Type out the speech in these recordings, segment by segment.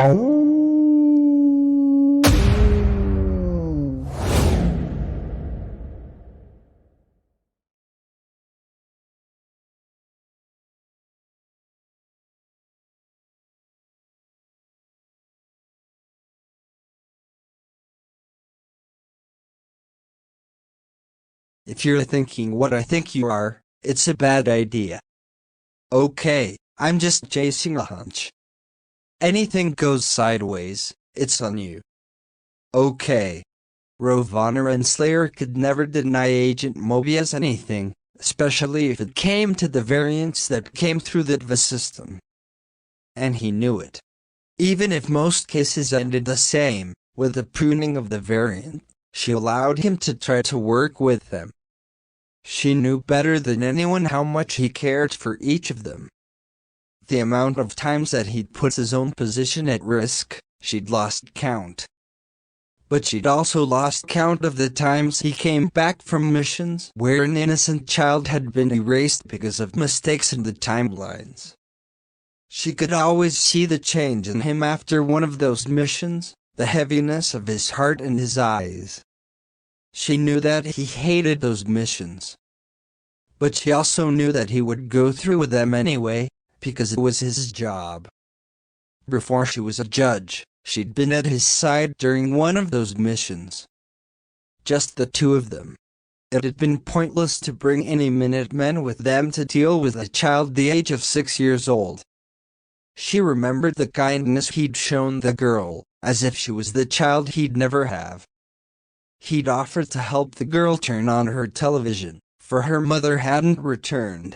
If you're thinking what I think you are, it's a bad idea. Okay, I'm just chasing a hunch. Anything goes sideways, it's on you. Okay. Rovanna Renslayer could never deny Agent Mobius anything, especially if it came to the variants that came through the system. And he knew it. Even if most cases ended the same, with the pruning of the variant, she allowed him to try to work with them. She knew better than anyone how much he cared for each of them. The amount of times that he'd put his own position at risk, she'd lost count. But she'd also lost count of the times he came back from missions where an innocent child had been erased because of mistakes in the timelines. She could always see the change in him after one of those missions, the heaviness of his heart and his eyes. She knew that he hated those missions. But she also knew that he would go through with them anyway, because it was his job. Before she was a judge, she'd been at his side during one of those missions. Just the two of them. It had been pointless to bring any Minutemen with them to deal with a child the age of 6 years old. She remembered the kindness he'd shown the girl, as if she was the child he'd never have. He'd offered to help the girl turn on her television, for her mother hadn't returned.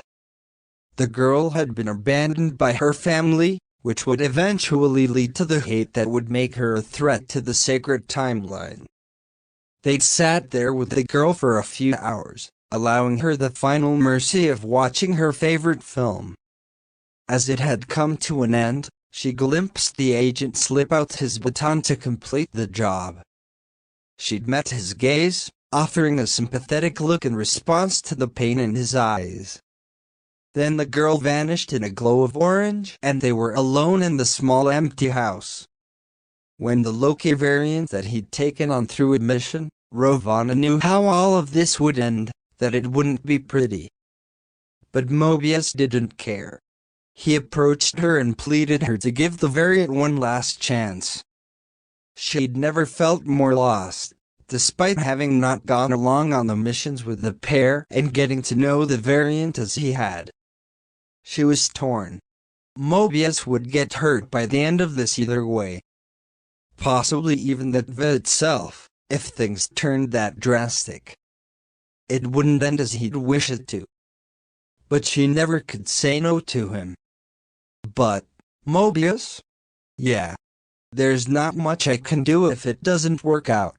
The girl had been abandoned by her family, which would eventually lead to the hate that would make her a threat to the sacred timeline. They'd sat there with the girl for a few hours, allowing her the final mercy of watching her favorite film. As it had come to an end, she glimpsed the agent slip out his baton to complete the job. She'd met his gaze, offering a sympathetic look in response to the pain in his eyes. Then the girl vanished in a glow of orange and they were alone in the small empty house. When the Loki variant that he'd taken on through a mission, Rovanna knew how all of this would end, that it wouldn't be pretty. But Mobius didn't care. He approached her and pleaded her to give the variant one last chance. She'd never felt more lost, despite having not gone along on the missions with the pair and getting to know the variant as he had. She was torn. Mobius would get hurt by the end of this either way. Possibly even the V itself, if things turned that drastic. It wouldn't end as he'd wish it to. But she never could say no to him. But, Mobius? Yeah. There's not much I can do if it doesn't work out.